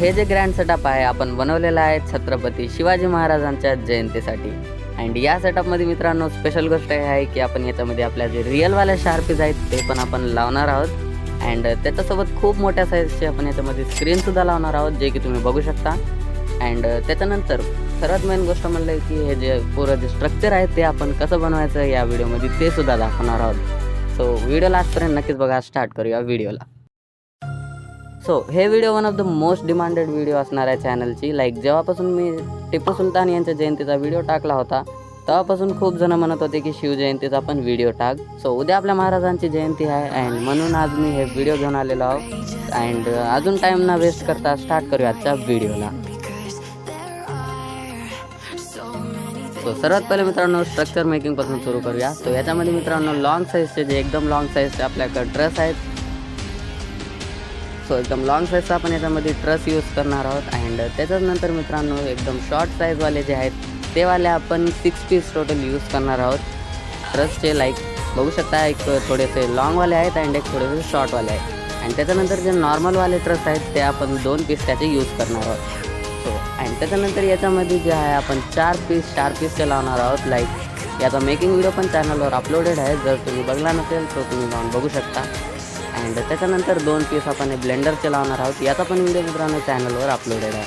हे जे grand setup आहे आपण बनवलेलं आहे छत्रपती शिवाजी महाराजांच्या जयंतीसाठी. अँड या सेटअपमध्ये मित्रांनो स्पेशल गोष्ट हे आहे की आपण याच्यामध्ये आपल्या जे रिअलवाल्या शार्पीज आहेत ते पण आपण लावणार आहोत. अँड त्याच्यासोबत खूप मोठ्या साईजचे आपण याच्यामध्ये स्क्रीनसुद्धा लावणार आहोत, जे की तुम्ही बघू शकता. अँड त्याच्यानंतर सर्वात मेन गोष्ट म्हणलं की हे जे पुरं जे स्ट्रक्चर आहे ते आपण कसं बनवायचं या व्हिडिओमध्ये ते सुद्धा दाखवणार आहोत. सो व्हिडिओ लास्टपर्यंत नक्कीच बघा. स्टार्ट करूया व्हिडिओला. सो हे video one of the most demanded video असणार आहे चॅनलची. जेव्हापासून मी टिपू सुलतान यांच्या जयंतीचा व्हिडिओ टाकला होता तेव्हापासून खूप जण म्हणत होते की शिवजयंतीचा पण व्हिडिओ टाक. सो उद्या आपल्या महाराजांची जयंती आहे अँड म्हणून आज मी हे व्हिडिओ घेऊन आलेलो आहोत. अँड अजून टाईम ना वेस्ट करता स्टार्ट करूया आजच्या व्हिडिओला. सो सर्वात पहिले मित्रांनो स्ट्रक्चर मेकिंगपासून सुरू करूया. सो याच्यामध्ये मित्रांनो लॉंग साईजचे जे एकदम लॉंग साईजचे आपल्याकडे ट्रस आहेत. सो एकदम लॉंग साईजचा आपण याच्यामध्ये ट्रस यूज करणार आहोत. अँड त्याच्यानंतर मित्रांनो एकदम शॉर्ट साईजवाले जे आहेत ते वाले आपण 6 पीस टोटल यूज करणार आहोत. ट्रसचे बघू शकता एक थोडेसे लॉंगवाले आहेत अँड एक थोडेसे शॉर्टवाले आहेत. आणि त्याच्यानंतर जे नॉर्मलवाले ट्रस आहेत ते आपण 2 पीस त्याचे यूज करणार आहोत. सो अँड त्याच्यानंतर याच्यामध्ये जे आहे आपण 4 पीसचे लावणार आहोत. याचा मेकिंग व्हिडिओ पण चॅनलवर अपलोडेड आहे, जर तुम्ही बघला नसेल तर तुम्ही जाऊन बघू शकता. अँड त्याच्यानंतर 2 पीस आपण ब्लेंडरचे लावणार आहोत. याचा पण व्हिडिओ मित्रांनो चॅनलवर अपलोडेड आहे.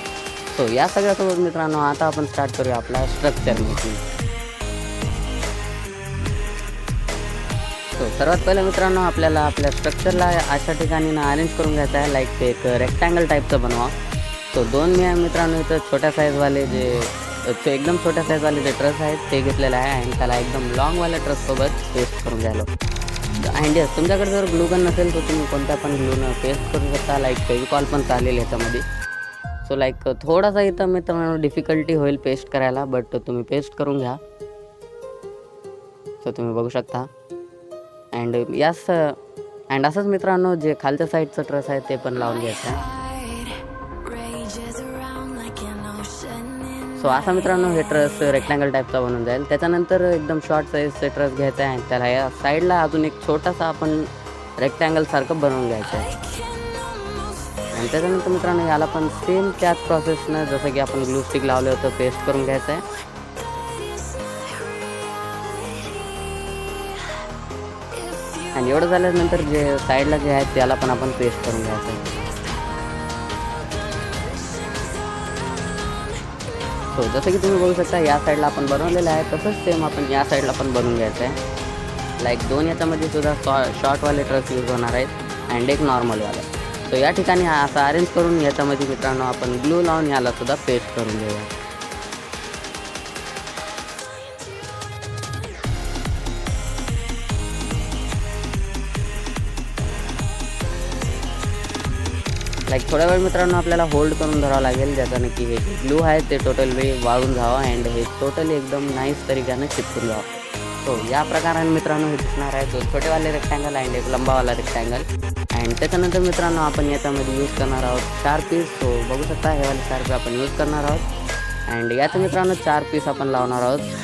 सो या सगळ्यासोबत मित्रांनो आता आपण स्टार्ट करूया आपला स्ट्रक्चर मेकिंग. सो सर्वात पहिले मित्रांनो आपल्याला आपल्या स्ट्रक्चरला अशा ठिकाणी अरेंज करून घ्यायचं आहे. ते एक रेक्टँगल टाईपचं बनवा. सो 2 मी मित्रांनो इथं छोट्या साईजवाले एकदम छोट्या साईजवाले जे ट्रस आहेत ते घेतलेले आहे आणि त्याला एकदम लॉंगवाल्या ट्रससोबत पेस्ट करून घ्यायला. अँड यस तुमच्याकडे जर ग्लूगन नसेल तर तुम्ही कोणत्या पण ग्लूनं पेस्ट करू शकता. फेविकॉल पण चालेल ह्याच्यामध्ये. सो थोडासा इथं मित्रांनो डिफिकल्टी होईल पेस्ट करायला, बट तुम्ही पेस्ट करून घ्या. सो तुम्ही बघू शकता. अँड असंच मित्रांनो जे खालच्या साईडचं ट्रस आहे ते पण लावून घ्यायचं आहे. सो असा मित्रांनो हे ट्रस रेक्टँगल टाईपचा बनून जाईल. त्याच्यानंतर एकदम शॉर्ट साईजचे ट्रस घ्यायचा आहे आणि त्याला या साईडला अजून एक छोटासा आपण रेक्टँगलसारखं बनवून घ्यायचं आहे. आणि त्याच्यानंतर मित्रांनो याला पण सेम त्याच प्रोसेसनं जसं की आपण ग्लू स्टिक लावलं होतं पेस्ट करून घ्यायचं आहे. आणि एवढं झाल्यानंतर जे साईडला जे आहेत त्याला पण आपण पेस्ट करून घ्यायचं आहे. सो जसं की तुम्ही बघू शकता या साईडला आपण बनवलेलं आहे तसंच सेम आपण या साईडला पण बनवून घ्यायचं आहे. 2 याच्यामध्ये सुद्धा शॉर्टवाले ट्रस यूज होणार आहेत अँड एक नॉर्मलवाला. सो या ठिकाणी असं अरेंज करून याच्यामध्ये मित्रांनो आपण ग्लू लावून याला सुद्धा पेस्ट करून घेऊया. थोड्या वेळ मित्रांनो आपल्याला होल्ड करून धरावं लागेल, ज्याच्यानं की हे ग्लू आहे ते टोटल वाळून जावं अँड हे टोटली एकदम नाईस तरीक्यानं चिपकून जावं. सो या प्रकाराने मित्रांनो हे दिसणार आहे. तो छोटेवाले रेक्टँगल अँड एक लंबावाला रेक्टँगल. अँड त्याच्यानंतर मित्रांनो आपण याच्यामध्ये यूज करणार आहोत शार्पीज. सो बघू शकता हे वाले शार्पी आपण यूज करणार आहोत. अँड याचे मित्रांनो 4 पीस आपण लावणार आहोत.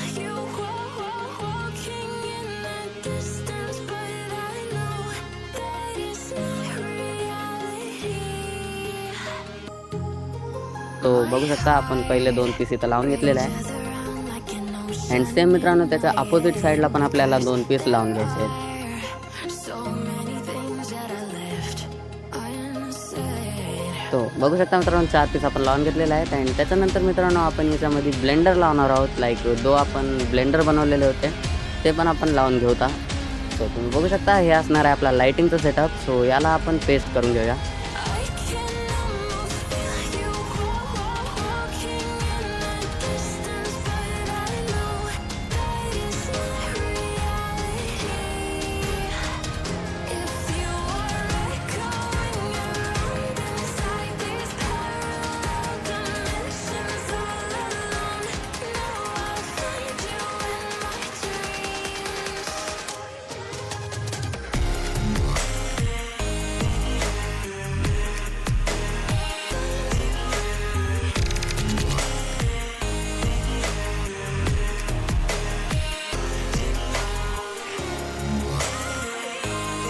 तो बघू शकता आपण पहिले 2 पीस इथं लावून घेतलेले आहे. अँड सेम मित्रांनो त्याच्या अपोजिट साईडला पण आपल्याला 2 पीस लावून घ्यायचे आहेत. तो बघू शकता मित्रांनो 4 पीस आपण लावून घेतलेले आहेत. अँड त्याच्यानंतर मित्रांनो आपण याच्यामध्ये ब्लेंडर लावणार आहोत. 2 आपण ब्लेंडर बनवलेले होते ते पण आपण लावून घेऊया. सो तुम्ही बघू शकता हे असणार आहे आपला लाईटिंगचं सेटअप. सो याला आपण पेस्ट करून घेऊया.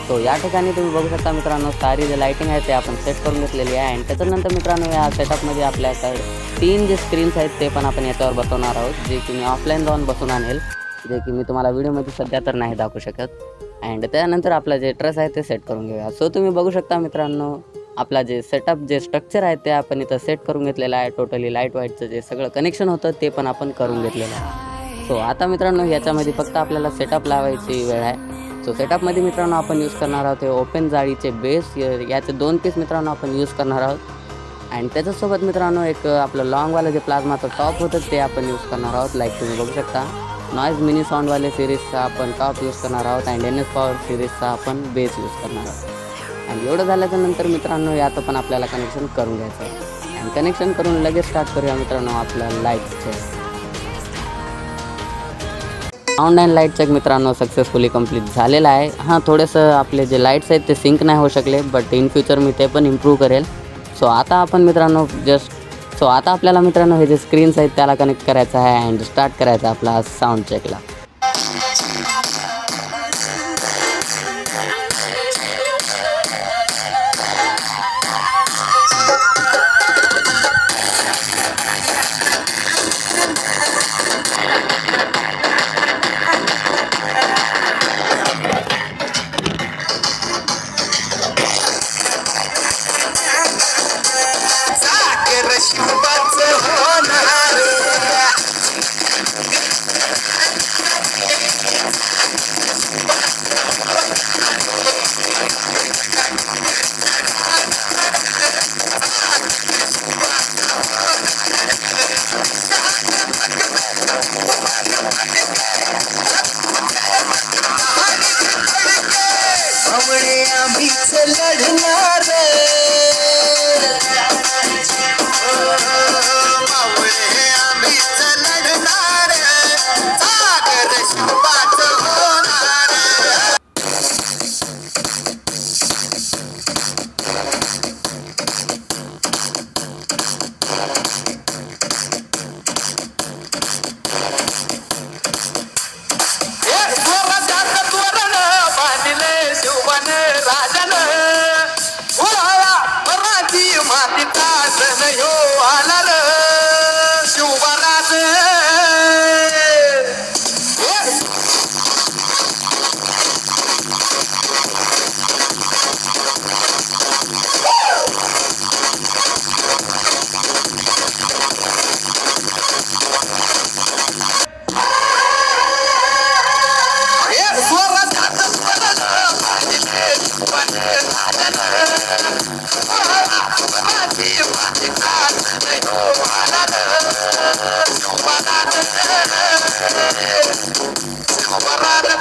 तो या ठिकाणी तुम्ही बघू शकता मित्रांनो, सारी जे लाईटिंग आहे ते आपण सेट करून घेतलेली आहे. आणि त्याच्यानंतर मित्रांनो, या सेटअपमध्ये आपल्याकडे 3 जे स्क्रीन्स आहेत ते पण आपण याच्यावर बसवणार आहोत, जे की मी ऑफलाईन जाऊन बसून आणेल, जे की मी तुम्हाला व्हिडिओमध्ये सध्या तर नाही दाखवू शकत. अँड त्यानंतर आपलं जे ट्रस आहे ते सेट करून घेऊया. सो तुम्ही बघू शकता मित्रांनो, आपला जे सेटअप जे स्ट्रक्चर आहे ते आपण इथं सेट करून घेतलेलं आहे. टोटली लाईट वाईटचं जे सगळं कनेक्शन होतं ते पण आपण करून घेतलेलं आहे. सो आता मित्रांनो, याच्यामध्ये फक्त आपल्याला सेटअप लावायची वेळ आहे. सो सेटअपमध्ये मित्रांनो आपण यूज करणार आहोत हे ओपन जाळीचे बेस, याचे 2 पीस मित्रांनो आपण यूज करणार आहोत. आणि त्याच्यासोबत मित्रांनो एक आपलं लॉंगवालं जे प्लाझ्माचं टॉप होतं ते आपण यूज करणार आहोत. लाईक तुम्ही बघू शकता, नॉईज मिनी साऊंडवाले सिरीजचा आपण टॉप यूज करणार आहोत. अँड NS पॉवर सिरीजचा आपण बेस यूज करणार आहोत. आणि एवढं झाल्याच्या नंतर मित्रांनो, याचं पण आपल्याला कनेक्शन करून घ्यायचं आहे. आणि कनेक्शन करून लगेच स्टार्ट करूया मित्रांनो आपलं लाईट्सचं. साऊंड अँड लाईट चेक मित्रांनो सक्सेसफुली कंप्लीट झालेलं आहे. हां, थोडंसं आपले जे लाईट्स आहेत ते सिंक नाही होऊ शकले, बट इन फ्युचर मी ते पण इम्प्रूव्ह करेल. सो आता आपल्याला मित्रांनो हे जे स्क्रीन्स आहेत त्याला कनेक्ट करायचं आहे अँड स्टार्ट करायचा आपला साऊंड चेकला.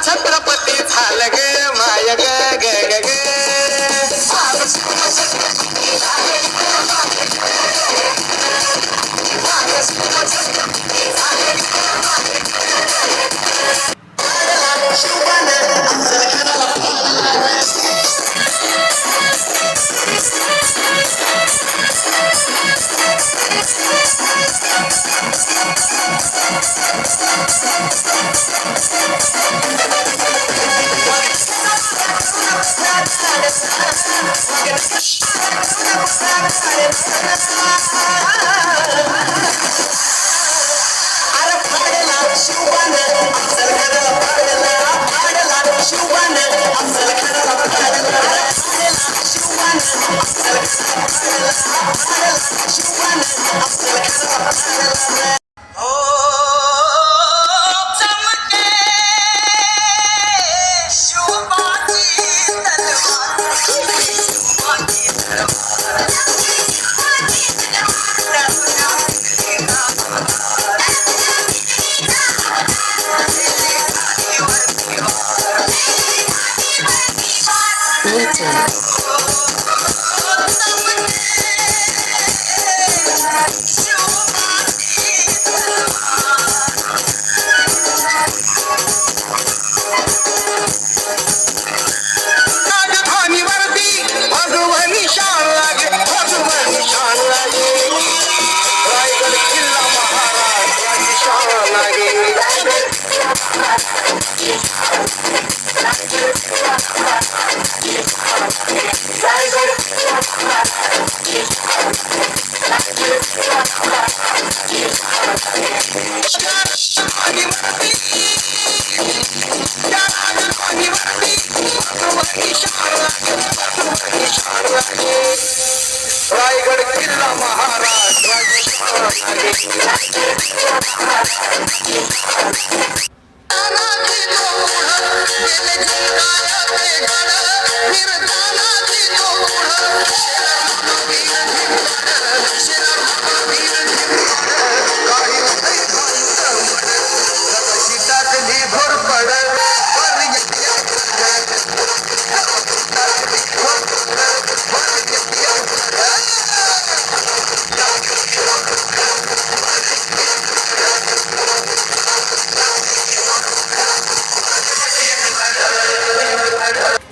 छत्रपती झालं गे माय ग ग ग ग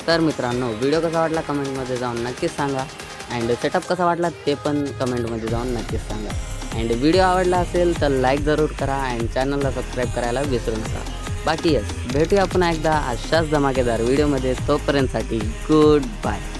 तर मित्रांनो, व्हिडिओ कसा वाटला कमेंटमध्ये जाऊन नक्कीच सांगा. अँड सेटअप कसा वाटला ते पण कमेंटमध्ये जाऊन नक्कीच सांगा. अँड व्हिडिओ आवडला असेल तर लाईक जरूर करा अँड चॅनलला सबस्क्राईब करायला विसरू नका. बाकी भेटूया पुन्हा एकदा अशाच धमाकेदार व्हिडिओमध्ये. तोपर्यंतसाठी गुड बाय.